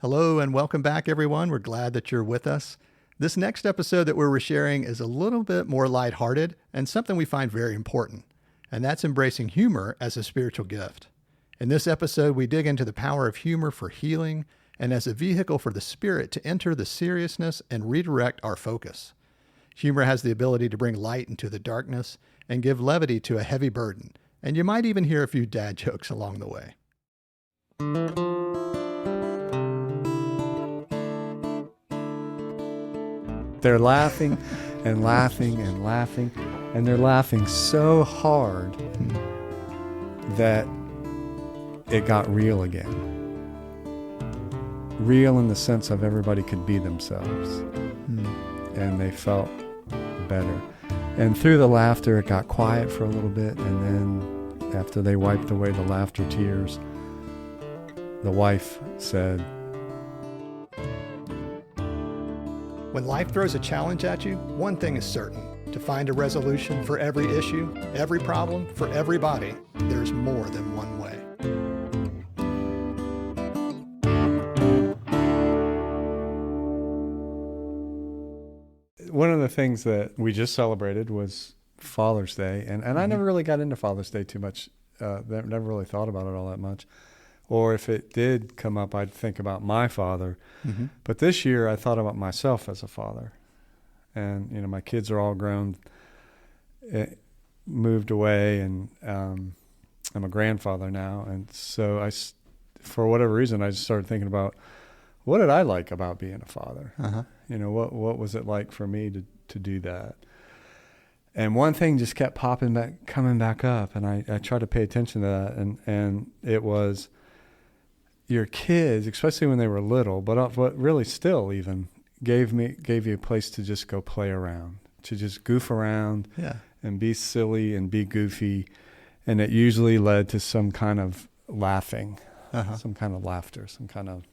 Hello and welcome back, everyone. We're glad that you're with us. This next episode that we're resharing is a little bit more lighthearted and something we find very important, and that's embracing humor as a spiritual gift. In this episode, we dig into the power of humor for healing and as a vehicle for the spirit to enter the seriousness and redirect our focus. Humor has the ability to bring light into the darkness and give levity to a heavy burden, and you might even hear a few dad jokes along the way. They're laughing and laughing and laughing, and they're laughing so hard that it got real again. Real in the sense of everybody could be themselves, and they felt better. And through the laughter, it got quiet for a little bit, and then after they wiped away the laughter tears, the wife said, When life throws a challenge at you, one thing is certain. To find a resolution for every issue, every problem, for everybody, there's more than one way. One of the things that we just celebrated was Father's Day, and I never really got into Father's Day too much. Never really thought about it all that much. Or if it did come up, I'd think about my father. Mm-hmm. But this year, I thought about myself as a father. And, you know, my kids are all grown, moved away, and I'm a grandfather now. And so for whatever reason, I just started thinking about, what did I like about being a father? Uh-huh. You know, what was it like for me to do that? And one thing just kept coming back up, and I tried to pay attention to that, and it was your kids, especially when they were little, but really still even gave you a place to just go play around, to just goof around, and be silly and be goofy, and it usually led to some kind of laughing, some kind of laughter, some kind of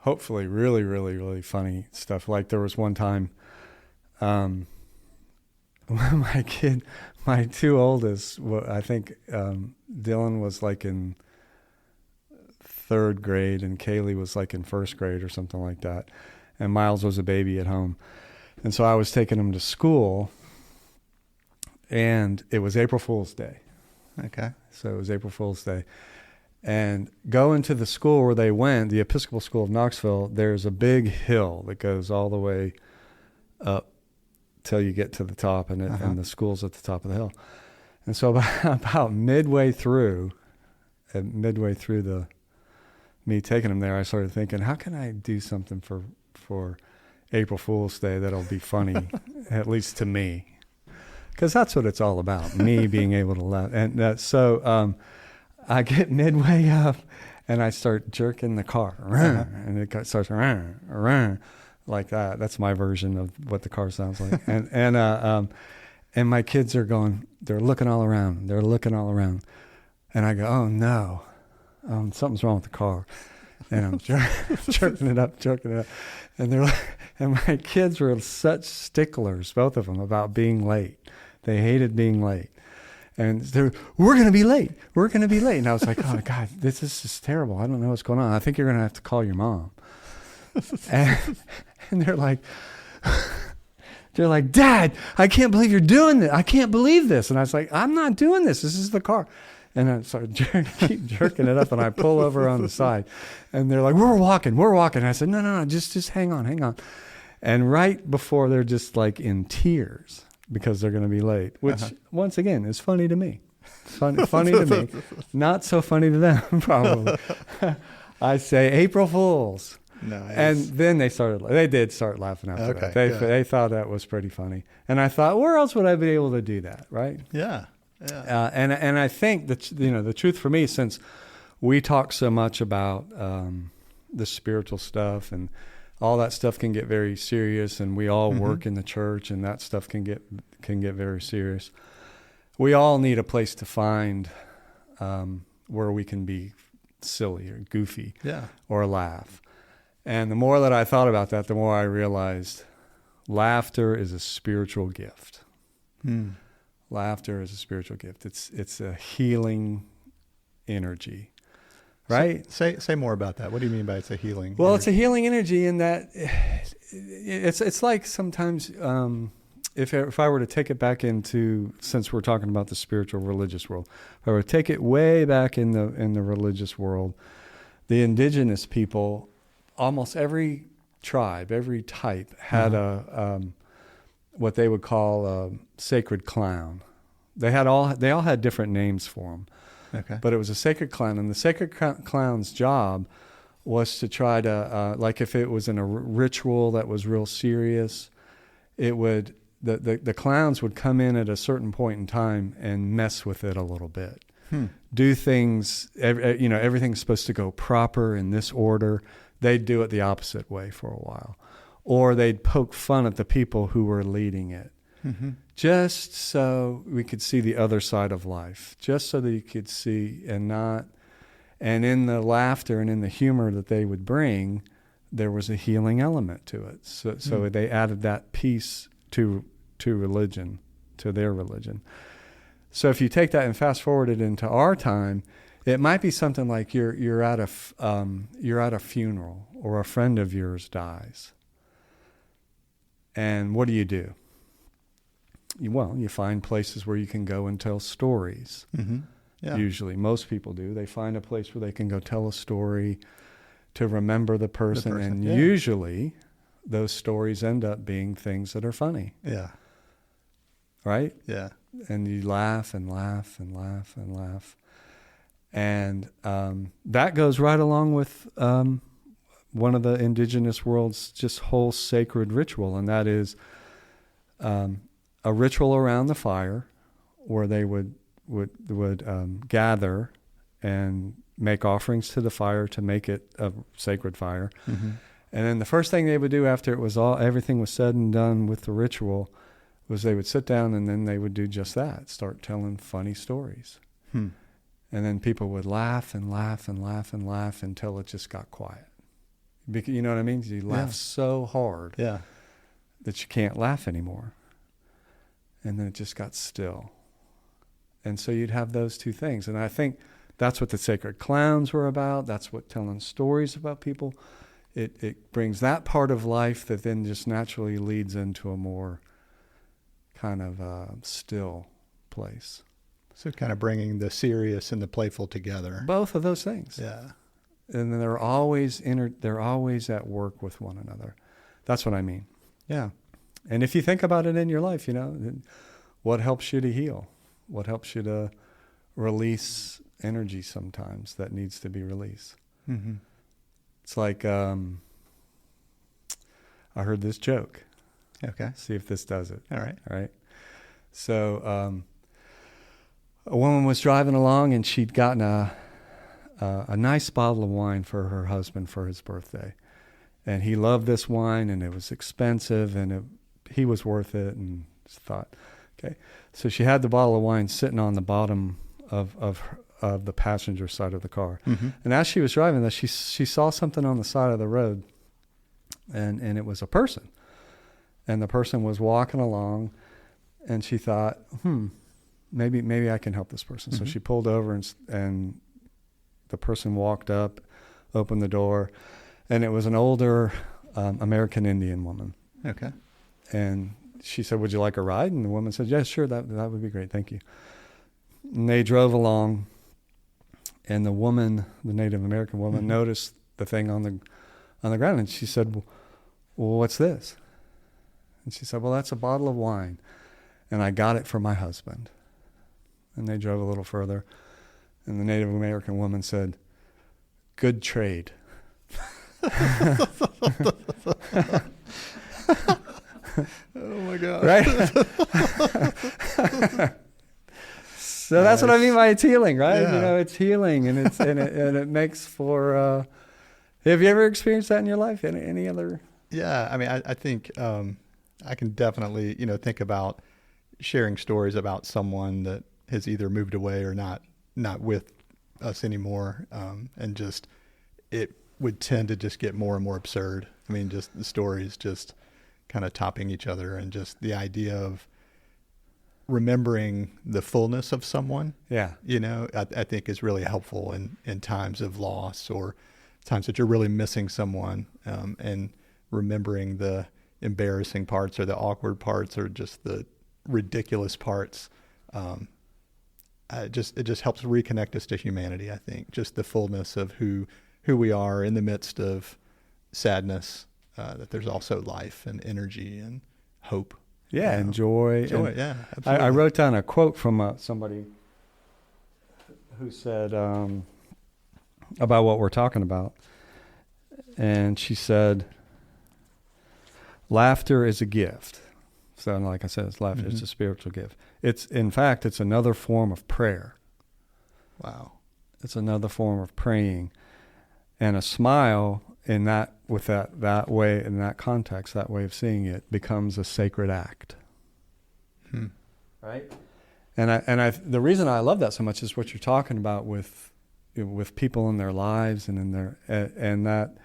hopefully really, really, really funny stuff. Like there was one time, my two oldest, I think Dylan was like in third grade and Kaylee was like in first grade or something like that. And Miles was a baby at home. And so I was taking him to school, and it was April Fool's Day. Okay. So it was April Fool's Day. And going to the school where they went, the Episcopal School of Knoxville, there's a big hill that goes all the way up till you get to the top, and the school's at the top of the hill. And so about midway through me taking them there, I started thinking, how can I do something for April Fool's Day that'll be funny, at least to me? Because that's what it's all about, me being able to laugh. And so I get midway up, and I start jerking the car, and it starts like that. That's my version of what the car sounds like. And my kids are going, they're looking all around. And I go, oh, no. Something's wrong with the car. And I'm jerking it up. And my kids were such sticklers, both of them, about being late. They hated being late. And we're going to be late. And I was like, oh, God, this is just terrible. I don't know what's going on. I think you're going to have to call your mom. and they're like, Dad, I can't believe you're doing this. I can't believe this. And I was like, I'm not doing this. This is the car. And I started keep jerking it up, and I pull over on the side. And they're like, we're walking. And I said, no, just hang on. And right before, they're just like in tears because they're going to be late, which once again is funny to me. Funny to me. Not so funny to them, probably. I say, April Fools. Nice. And then they did start laughing after that. They thought that was pretty funny. And I thought, where else would I be able to do that, right? Yeah. And I think that, you know, the truth for me, since we talk so much about the spiritual stuff, and all that stuff can get very serious, and we all work in the church, and that stuff can get very serious. We all need a place to find where we can be silly or goofy, or laugh. And the more that I thought about that, the more I realized laughter is a spiritual gift. Laughter is a spiritual gift. It's a healing energy right? Say more about that. What do you mean by it's a healing? Well, energy? it's a healing energy in that it's like sometimes if I were to take it back into, since we're talking about the spiritual religious world, if I were to take it way back in the religious world, the indigenous people, almost every tribe, every type had a what they would call a sacred clown. They all had different names for them. Okay. But it was a sacred clown, and the sacred clown's job was to try to, like if it was in a ritual that was real serious, it would, the clowns would come in at a certain point in time and mess with it a little bit. Do things, everything's supposed to go proper in this order. They'd do it the opposite way for a while. Or they'd poke fun at the people who were leading it. Mm-hmm. Just so we could see the other side of life, just so that you could see and in the laughter and in the humor that they would bring, there was a healing element to it. So they added that piece to religion, to their religion. So if you take that and fast forward it into our time, it might be something like you're at a funeral or a friend of yours dies. And what do? You find places where you can go and tell stories. Mm-hmm. Yeah. Usually, most people do. They find a place where they can go tell a story to remember the person. And usually those stories end up being things that are funny. Yeah. Right? Yeah. And you laugh and laugh and laugh and laugh. And that goes right along with one of the indigenous world's just whole sacred ritual, and that is a ritual around the fire where they would gather and make offerings to the fire to make it a sacred fire. Mm-hmm. And then the first thing they would do after everything was said and done with the ritual was they would sit down and then they would do just that, start telling funny stories. And then people would laugh and laugh and laugh and laugh until it just got quiet. You know what I mean? You laugh so hard that you can't laugh anymore. And then it just got still. And so you'd have those two things. And I think that's what the sacred clowns were about. That's what telling stories about people. It brings that part of life that then just naturally leads into a more kind of still place. So kind of bringing the serious and the playful together. Both of those things. Yeah. And they're always at work with one another. That's what I mean. Yeah. And if you think about it in your life, what helps you to heal? What helps you to release energy sometimes that needs to be released? Mm-hmm. It's like, I heard this joke. Okay. See if this does it. All right. So, a woman was driving along and she'd gotten a nice bottle of wine for her husband for his birthday. And he loved this wine and it was expensive and he was worth it, and thought, okay. So she had the bottle of wine sitting on the bottom of the passenger side of the car. Mm-hmm. And as she was driving, she saw something on the side of the road, and it was a person. And the person was walking along, and she thought, maybe I can help this person. Mm-hmm. So she pulled over, and the person walked up, opened the door, and it was an older American Indian woman. Okay. And she said, "Would you like a ride?" And the woman said, "Yeah, sure, that would be great, thank you." And they drove along, and the Native American woman, mm-hmm. noticed the thing on the ground, and she said, "Well, what's this?" And she said, "Well, that's a bottle of wine, and I got it for my husband." And they drove a little further, and the Native American woman said, "Good trade." Oh my God. Right? So that's what I mean by it's healing, right? Yeah. It's healing, and it makes for have you ever experienced that in your life? Any other? Yeah, I mean, I think I can definitely, think about sharing stories about someone that has either moved away or not with us anymore, and just it would tend to just get more and more absurd. I mean, just the stories just kind of topping each other, and just the idea of remembering the fullness of someone, Yeah. I think is really helpful in times of loss or times that you're really missing someone, and remembering the embarrassing parts or the awkward parts or just the ridiculous parts. It just helps reconnect us to humanity. I think just the fullness of who we are in the midst of sadness, that there's also life and energy and hope. Yeah, and joy. Joy, yeah, absolutely. I wrote down a quote from somebody who said about what we're talking about. And she said, laughter is a gift. So like I said, it's laughter. It's a spiritual gift. In fact, it's another form of prayer. Wow. It's another form of praying. And a smile in that way, in that context, that way of seeing it, becomes a sacred act. Right? And the reason I love that so much is what you're talking about with people in their lives and in their, and that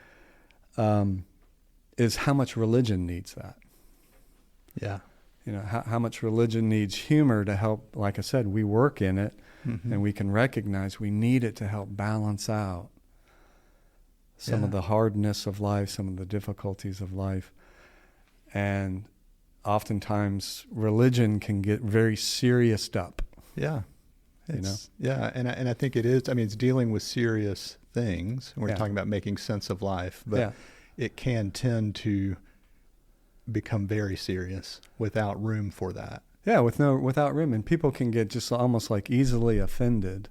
is how much religion needs that. Yeah. How much religion needs humor to help. Like I said, we work in it, and we can recognize we need it to help balance out some of the hardness of life, some of the difficulties of life. And oftentimes religion can get very serious up. Yeah. Yeah. And I think it is, it's dealing with serious things. We're talking about making sense of life, but it can tend to become very serious without room for that. Yeah. Without room. And people can get just almost like easily offended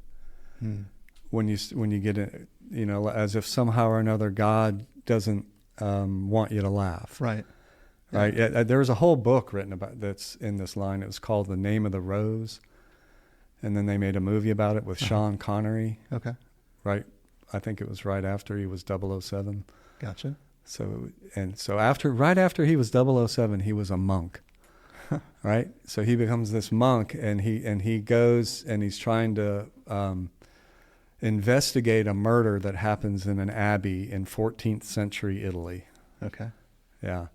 when you get it, as if somehow or another God doesn't want you to laugh. Right. Right. Yeah. There was a whole book written about that's in this line. It was called The Name of the Rose. And then they made a movie about it with Sean Connery. Okay. Right. I think it was right after he was 007. Gotcha. So right after he was 007, he was a monk. Right. So he becomes this monk, and he goes and he's trying to investigate a murder that happens in an abbey in 14th century Italy. Okay. Yeah.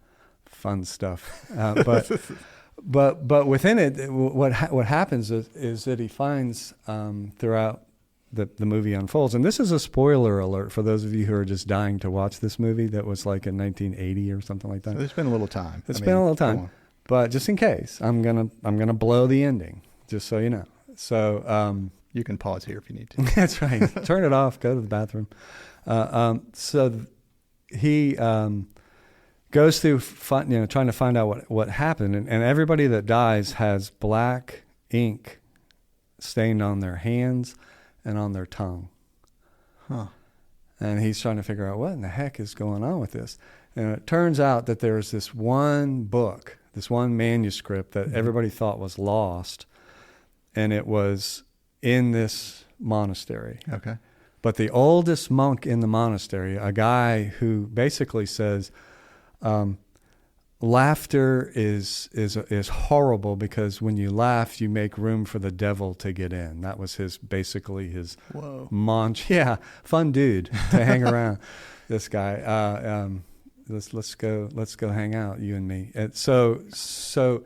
Fun stuff. But within it, what happens is that he finds throughout the movie unfolds, and this is a spoiler alert for those of you who are just dying to watch this movie that was like in 1980 or something like that. So there's been a little time. It's been a little time, but just in case, I'm gonna blow the ending, just so you know. So you can pause here if you need to. That's right. Turn it off. Go to the bathroom. So he goes through trying to find out what happened, and everybody that dies has black ink stained on their hands and on their tongue. Huh. And he's trying to figure out what in the heck is going on with this. And it turns out that there's this one book, this one manuscript that everybody thought was lost, and it was in this monastery. Okay. But the oldest monk in the monastery, a guy who basically says, laughter is horrible because when you laugh, you make room for the devil to get in. That was basically his mantra. Yeah, fun dude to hang around. This guy. Let's go hang out, you and me. And so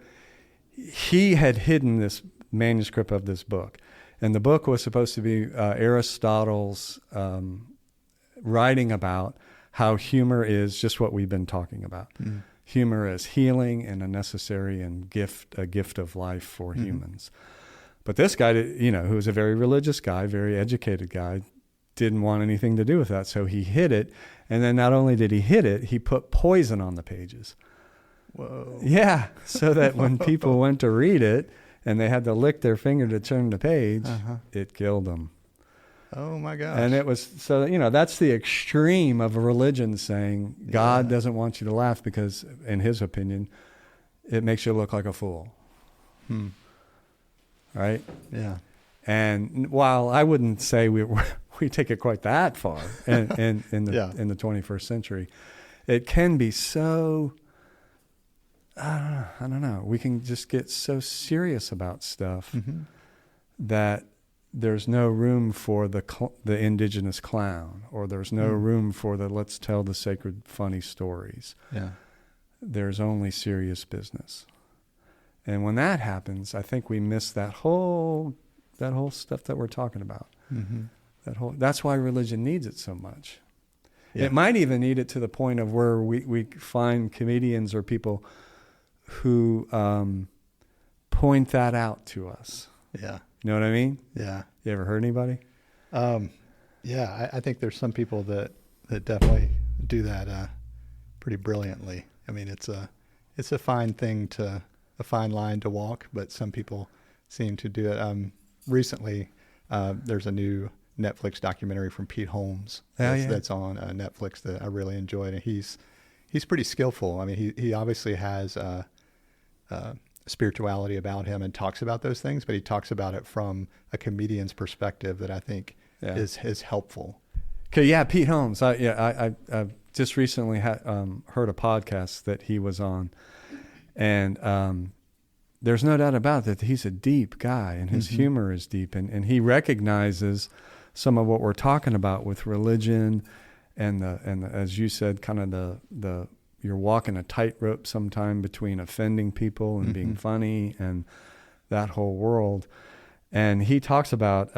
he had hidden this manuscript of this book, and the book was supposed to be Aristotle's writing about how humor is just what we've been talking about. Humor is healing and a necessary and a gift of life for humans. But this guy, who was a very religious guy, very educated guy, didn't want anything to do with that. So he hid it. And then not only did he hid it, he put poison on the pages. Whoa. Yeah. So that when people went to read it and they had to lick their finger to turn the page, it killed them. Oh my gosh. And it was, so, that's the extreme of a religion saying God doesn't want you to laugh because, in his opinion, it makes you look like a fool. Right? Yeah. And while I wouldn't say we take it quite that far in the 21st century, it can be so, I don't know, we can just get so serious about stuff that there's no room for the indigenous clown, or there's no room for the let's tell the sacred funny stories. Yeah. There's only serious business. And when that happens, I think we miss that whole stuff that we're talking about. That's why religion needs it so much. Yeah. It might even need it to the point of where we find comedians or people who point that out to us. Yeah. You know what I mean? Yeah. You ever heard anybody? Yeah, I think there's some people that definitely do that pretty brilliantly. I mean, it's a fine thing a fine line to walk, but some people seem to do it. Recently, there's a new Netflix documentary from Pete Holmes that's on Netflix that I really enjoyed, and he's pretty skillful. I mean, he obviously has spirituality about him and talks about those things, but he talks about it from a comedian's perspective that I think is helpful. Okay, yeah, Pete Holmes. I just recently heard a podcast that he was on, and there's no doubt about that he's a deep guy, and his humor is deep, and he recognizes some of what we're talking about with religion, and as you said, kind of the you're walking a tightrope sometime between offending people and being funny and that whole world. And he talks about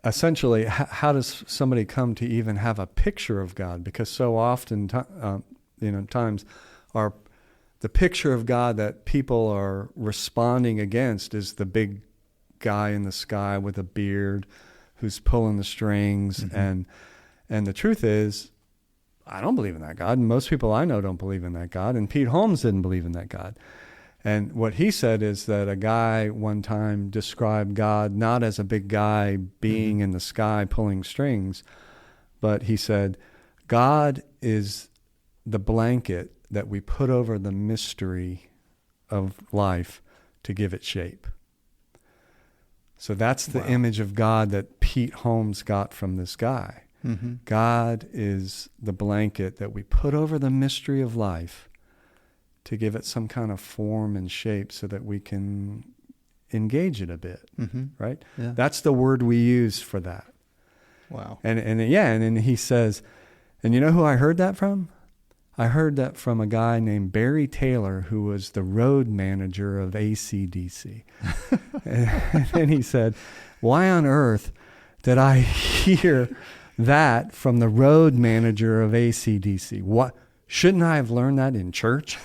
essentially how does somebody come to even have a picture of God? Because so often, times the picture of God that people are responding against is the big guy in the sky with a beard who's pulling the strings. And the truth is, I don't believe in that God. And most people I know don't believe in that God. And Pete Holmes didn't believe in that God. And what he said is that a guy one time described God not as a big guy being in the sky pulling strings, but he said, God is the blanket that we put over the mystery of life to give it shape. So that's the image of God that Pete Holmes got from this guy. God is the blanket that we put over the mystery of life to give it some kind of form and shape so that we can engage it a bit, right? Yeah. That's the word we use for that. Wow. And then he says, and you know who I heard that from? I heard that from a guy named Barry Taylor, who was the road manager of AC/DC. And then he said, why on earth did I hear that from the road manager of AC/DC? What? Shouldn't I have learned that in church?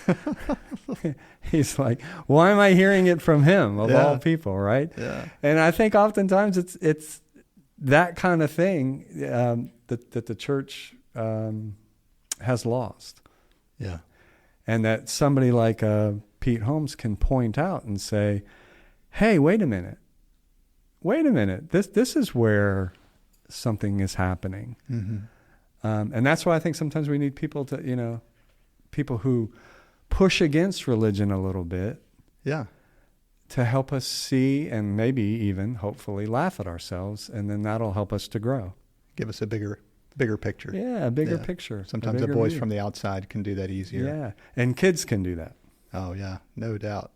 He's like, why am I hearing it from him of all people, right? Yeah. And I think oftentimes it's that kind of thing that the church has lost. Yeah. And that somebody like Pete Holmes can point out and say, hey, wait a minute. This is where something is happening. And that's why I think sometimes we need people people who push against religion a little bit. Yeah. To help us see and maybe even hopefully laugh at ourselves, and then that'll help us to grow. Give us a bigger picture. Yeah, a bigger picture. Sometimes a voice from the outside can do that easier. Yeah, and kids can do that. Oh yeah, no doubt.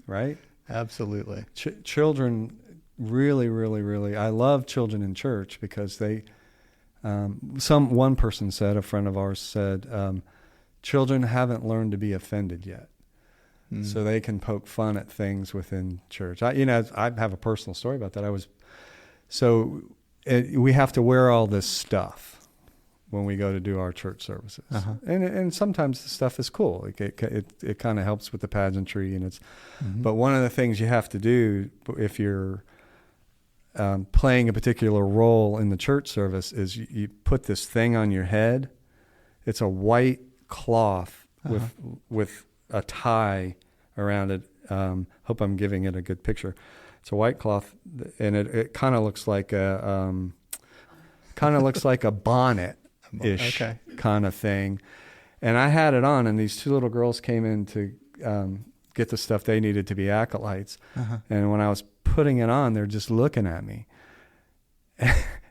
Right? Absolutely. Children really, really, really. I love children in church because they. One person said, a friend of ours said, children haven't learned to be offended yet. So they can poke fun at things within church. I have a personal story about that. We have to wear all this stuff when we go to do our church services. And sometimes the stuff is cool. It kind of helps with the pageantry, and but one of the things you have to do if you're playing a particular role in the church service is you put this thing on your head. It's a white cloth with a tie around it. Hope I'm giving it a good picture. It's a white cloth, and it kind of looks like a bonnet-ish kind of thing. And I had it on, and these two little girls came in to get the stuff they needed to be acolytes. And when I was putting it on, they're just looking at me.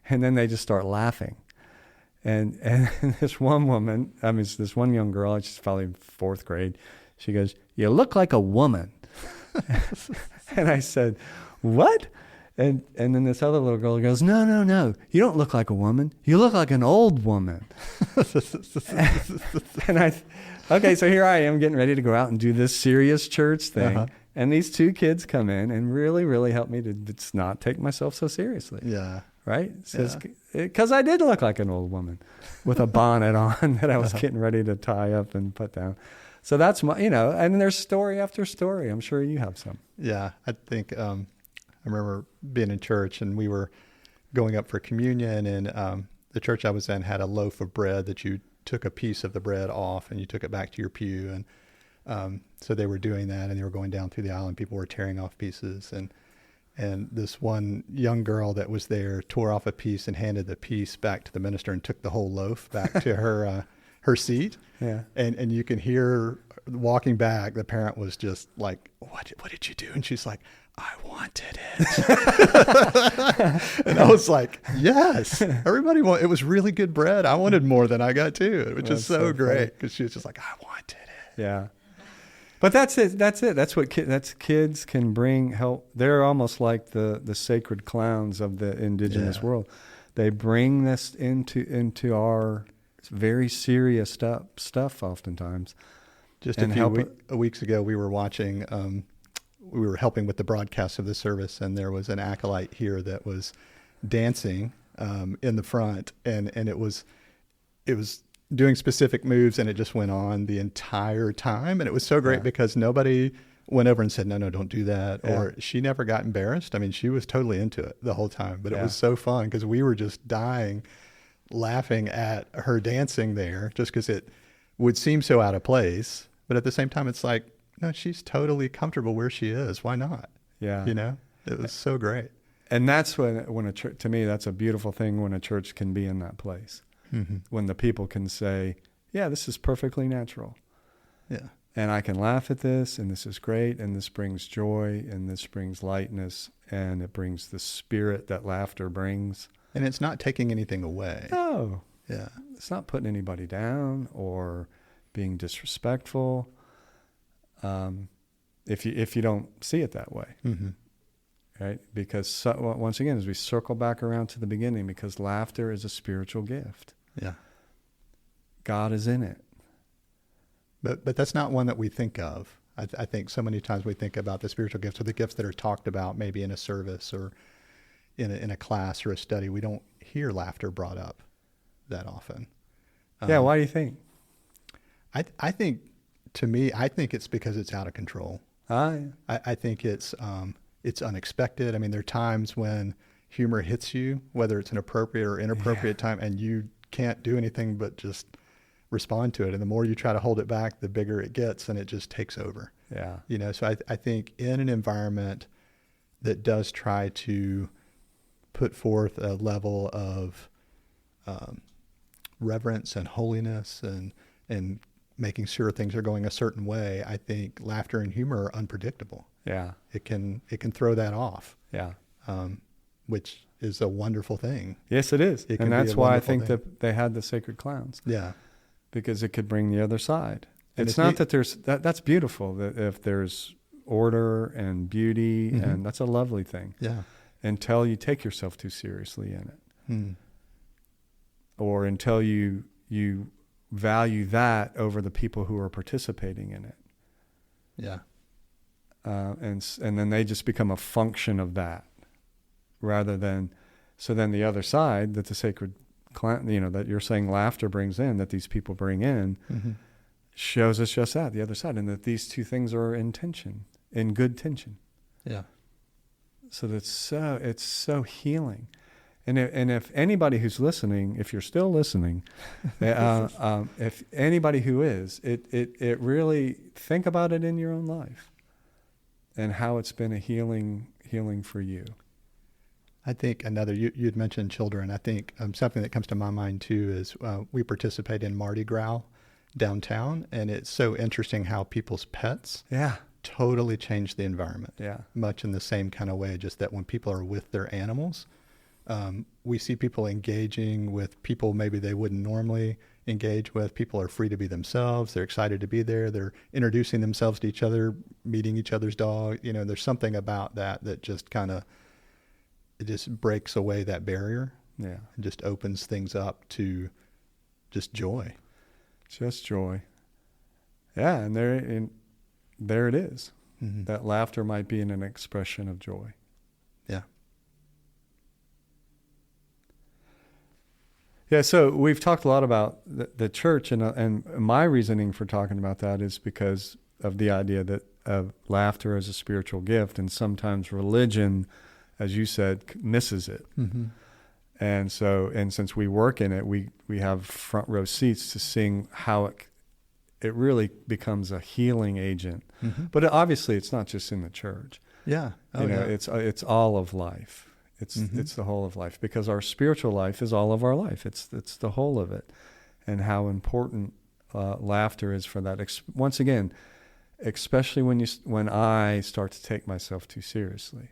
And then they just start laughing. And this one woman, this one young girl, she's probably in 4th grade, she goes, "You look like a woman." And I said, "What?" And then this other little girl goes, no, no, no, you don't look like a woman. You look like an old woman. And okay, so here I am getting ready to go out and do this serious church thing. Uh-huh. And these two kids come in and really, really help me to just not take myself so seriously. Yeah. Right? Because I did look like an old woman with a bonnet on that I was getting ready to tie up and put down. So that's my, and there's story after story. I'm sure you have some. Yeah. I think, I remember being in church and we were going up for communion, and the church I was in had a loaf of bread that you took a piece of the bread off and you took it back to your pew. And so they were doing that, and they were going down through the aisle and people were tearing off pieces. And this one young girl that was there tore off a piece and handed the piece back to the minister and took the whole loaf back to her seat. Yeah. And you can hear walking back, the parent was just like, what did you do? And she's like, I wanted it. And I was like, yes, everybody it was really good bread. I wanted more than I got too, which is so great, because she was just like, I wanted it. Yeah. But that's it. That's what kids can bring help. They're almost like the sacred clowns of the indigenous world. They bring this into our very serious stuff oftentimes. Just a few weeks ago, we were watching, we were helping with the broadcast of the service, and there was an acolyte here that was dancing in the front, and it was doing specific moves, and it just went on the entire time. And it was so great because nobody went over and said, no, don't do that. Yeah. Or she never got embarrassed. I mean, she was totally into it the whole time, but it was so fun because we were just dying laughing at her dancing there, just because it would seem so out of place. But at the same time, it's like, no, she's totally comfortable where she is. Why not? Yeah. It was so great. And that's when a church, to me, that's a beautiful thing, when a church can be in that place. Mm-hmm. When the people can say, yeah, this is perfectly natural. Yeah. And I can laugh at this, and this is great, and this brings joy, and this brings lightness, and it brings the spirit that laughter brings. And it's not taking anything away. No. Yeah. It's not putting anybody down or being disrespectful. If you don't see it that way. Mm-hmm. Right? Because once again, as we circle back around to the beginning, because laughter is a spiritual gift. Yeah. God is in it. But that's not one that we think of. I think so many times we think about the spiritual gifts, or the gifts that are talked about maybe in a service or in a class or a study. We don't hear laughter brought up that often. Yeah, why do you think? I think, to me, I think it's because it's out of control. Yeah. I think it's unexpected. I mean, there are times when humor hits you, whether it's an appropriate or inappropriate time, and you can't do anything but just respond to it. And the more you try to hold it back, the bigger it gets, and it just takes over. Yeah. So I think in an environment that does try to put forth a level of reverence and holiness and making sure things are going a certain way, I think laughter and humor are unpredictable. Yeah. It can throw that off. Yeah. Which is a wonderful thing. Yes, it is. And that's why I think that they had the sacred clowns. Yeah. Because it could bring the other side. It's not that there's, that's beautiful, that if there's order and beauty, and that's a lovely thing. Yeah. Until you take yourself too seriously in it. Or until you value that over the people who are participating in it. Yeah. And then they just become a function of that, rather than, so then the other side that the sacred, that you're saying laughter brings in, that these people bring in, shows us just that, the other side, and that these two things are in tension, in good tension. Yeah. So it's so healing. And if anybody who's listening, if you're still listening, if anybody who is, it really, think about it in your own life and how it's been a healing for you. I think you'd mentioned children. I think something that comes to my mind too is we participate in Mardi Gras downtown, and it's so interesting how people's pets totally change the environment. Yeah. Much in the same kind of way, just that when people are with their animals, we see people engaging with people maybe they wouldn't normally engage with. People are free to be themselves. They're excited to be there. They're introducing themselves to each other, meeting each other's dog. There's something about that just kind of it just breaks away that barrier. Yeah. And just opens things up to just joy. Just joy. Yeah, and there it is. Mm-hmm. That laughter might be an expression of joy. Yeah. Yeah, so we've talked a lot about the church, and my reasoning for talking about that is because of the idea that of laughter as a spiritual gift, and sometimes religion, as you said, misses it. Mm-hmm. And so, and since we work in it, we have front row seats to seeing how it really becomes a healing agent. Mm-hmm. But obviously, it's not just in the church. Yeah, it's all of life. It's the whole of life, because our spiritual life is all of our life. It's the whole of it, and how important laughter is for that. Once again, especially when I start to take myself too seriously,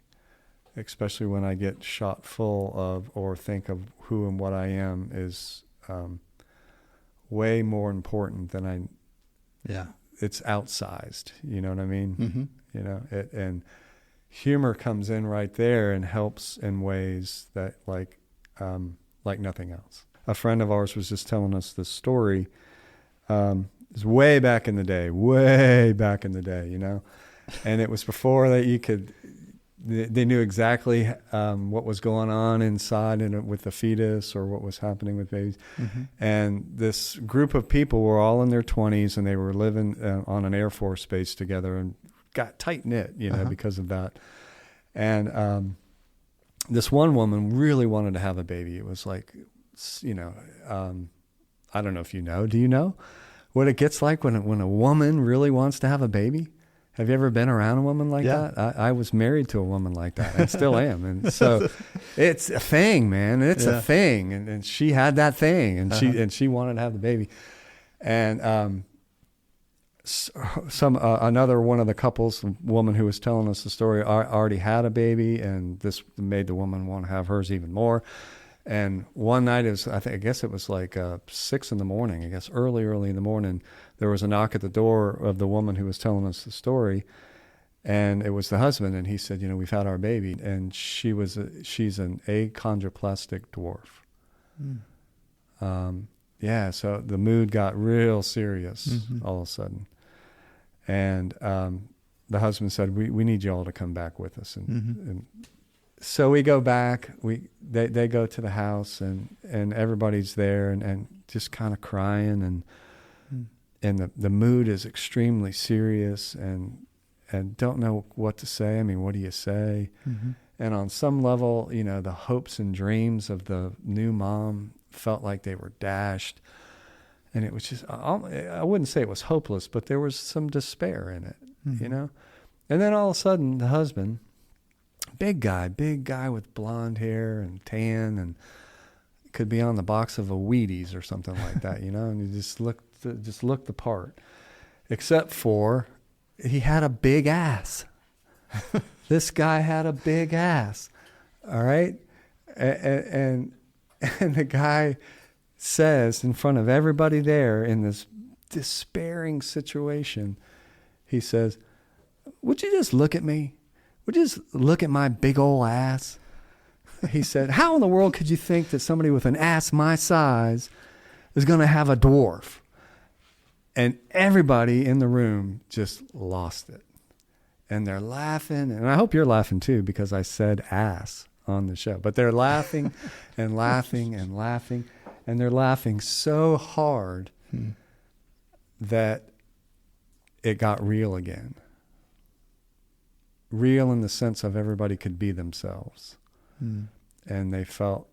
especially when I get shot full of or think of who and what I am is way more important than I. Yeah, it's outsized. You know what I mean? Mm-hmm. You know it and. Humor comes in right there and helps in ways that like nothing else. A friend of ours was just telling us this story. It was way back in the day, you know, and it was before that they knew exactly what was going on inside with the fetus or what was happening with babies. Mm-hmm. And this group of people were all in their 20s, and they were living on an Air Force base together and got tight knit, you know, because of that. And this one woman really wanted to have a baby. It was like, you know, I don't know if you know. Do you know what it gets like when a woman really wants to have a baby? Have you ever been around a woman like that? I was married to a woman like that, and still am. And so it's a thing, man. It's a thing. And she had that thing, and she wanted to have the baby. And another one of the couples, the woman who was telling us the story, already had a baby, and this made the woman want to have hers even more. And one night, I guess it was like 6 a.m, I guess early in the morning, there was a knock at the door of the woman who was telling us the story, and it was the husband, and he said, you know, we've had our baby, and she's an achondroplastic dwarf. Yeah, so the mood got real serious all of a sudden. And the husband said, we need you all to come back with us. And so we go back. They go to the house, and everybody's there and just kind of crying. And the mood is extremely serious and don't know what to say. I mean, what do you say? Mm-hmm. And on some level, you know, the hopes and dreams of the new mom felt like they were dashed. And it was just, I wouldn't say it was hopeless, but there was some despair in it, you know? And then all of a sudden, the husband, big guy with blonde hair and tan, and could be on the box of a Wheaties or something like that, you know? And he just looked the part, except for he had a big ass. This guy had a big ass, all right? And the guy says in front of everybody there in this despairing situation, he says, would you just look at me? Would you just look at my big old ass? He said, how in the world could you think that somebody with an ass my size is going to have a dwarf? And everybody in the room just lost it. And they're laughing. And I hope you're laughing too, because I said ass on the show. But they're laughing and laughing and laughing. And they're laughing so hard that it got real again. Real in the sense of everybody could be themselves. And they felt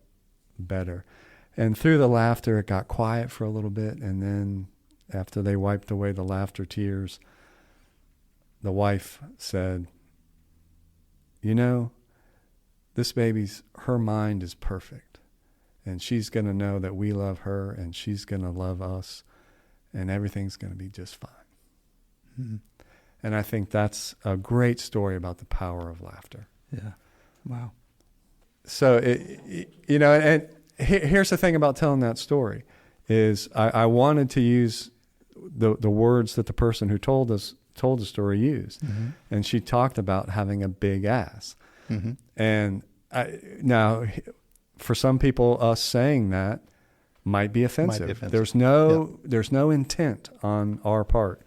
better. And through the laughter, it got quiet for a little bit. And then after they wiped away the laughter tears, the wife said, you know, this her mind is perfect. And she's going to know that we love her, and she's going to love us, and everything's going to be just fine. And I think that's a great story about the power of laughter. Yeah. Wow. So, you know, and here's the thing about telling that story is I wanted to use the words that the person who told the story used. And she talked about having a big ass. And Now, for some people, us saying that might be offensive. There's no intent on our part,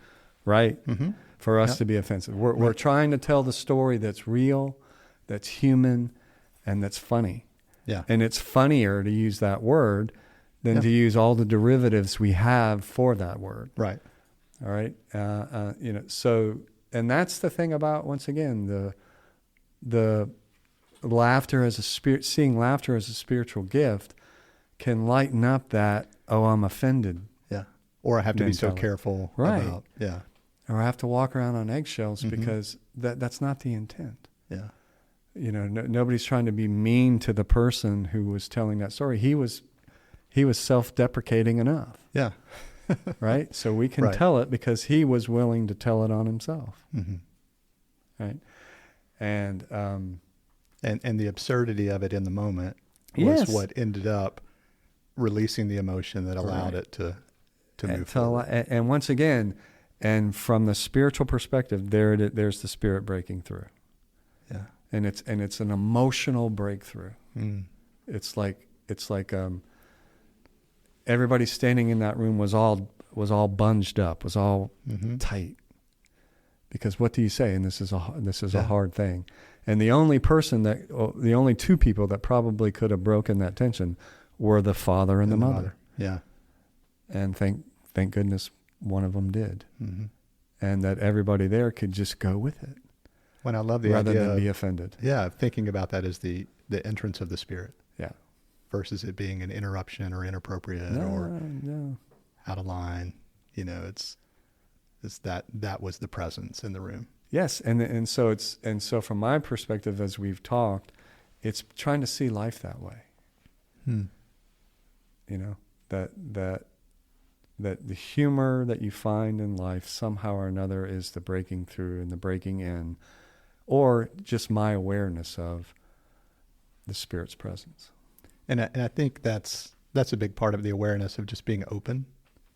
right? Mm-hmm. For us to be offensive. We're trying to tell the story that's real, that's human, and that's funny. Yeah. And it's funnier to use that word than to use all the derivatives we have for that word. Right. All right. So, and that's the thing about, once again, the laughter as seeing laughter as a spiritual gift can lighten up that, oh, I'm offended. Yeah. Or I have to be so careful about. Yeah. Or I have to walk around on eggshells because that's not the intent. Yeah. Nobody's trying to be mean to the person who was telling that story. He was self-deprecating enough. Yeah. Right? So we can tell it because he was willing to tell it on himself. Mm-hmm. Right? And the absurdity of it in the moment was what ended up releasing the emotion that allowed it to move forward. And once again, and from the spiritual perspective, there's the spirit breaking through. Yeah. And it's an emotional breakthrough. Mm. It's like everybody standing in that room was all bunged up, was all tight. Because what do you say? And this is a hard thing. And the only two people that probably could have broken that tension were the father and the mother. Yeah. And thank goodness one of them did. Mm-hmm. And that everybody there could just go with it. When I love the rather idea than be offended. Yeah, thinking about that as the entrance of the Spirit. Yeah. Versus it being an interruption or inappropriate or out of line. It's that was the presence in the room. Yes, and so from my perspective, as we've talked, it's trying to see life that way. That the humor that you find in life somehow or another is the breaking through and the breaking in, or just my awareness of the Spirit's presence. And I think that's a big part of the awareness of just being open.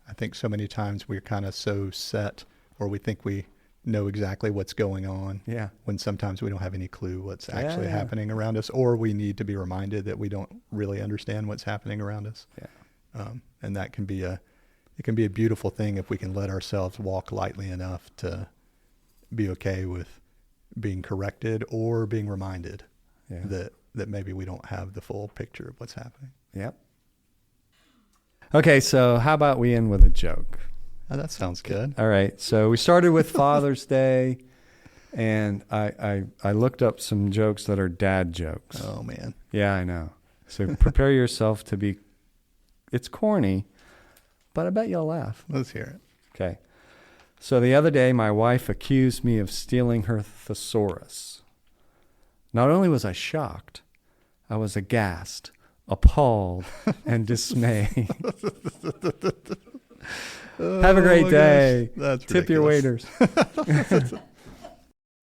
I think so many times we're kind of so set, or we think we know exactly what's going on. Yeah. When sometimes we don't have any clue what's actually happening around us, or we need to be reminded that we don't really understand what's happening around us. Yeah. And that can be a beautiful thing if we can let ourselves walk lightly enough to be okay with being corrected or being reminded that maybe we don't have the full picture of what's happening. Yep. Okay, so how about we end with a joke? Oh, that sounds good. All right, so we started with Father's Day, and I looked up some jokes that are dad jokes. Oh, man. Yeah, I know. So prepare yourself to be, it's corny, but I bet you'll laugh. Let's hear it. Okay. So the other day, my wife accused me of stealing her thesaurus. Not only was I shocked, I was aghast, appalled, and dismayed. Have a great day. That's Tip your ridiculous. waiters.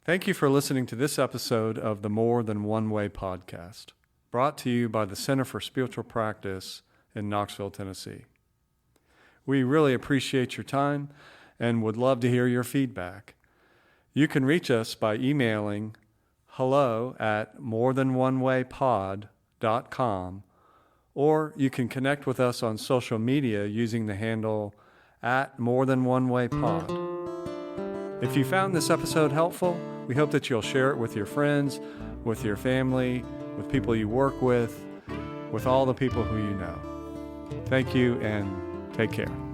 Thank you for listening to this episode of the More Than One Way podcast, brought to you by the Center for Spiritual Practice in Knoxville, Tennessee. We really appreciate your time and would love to hear your feedback. You can reach us by emailing hello@morethanonewaypod.com, or you can connect with us on social media using the handle @morethanonewaypod. If you found this episode helpful, we hope that you'll share it with your friends, with your family, with people you work with all the people who you know. Thank you and take care.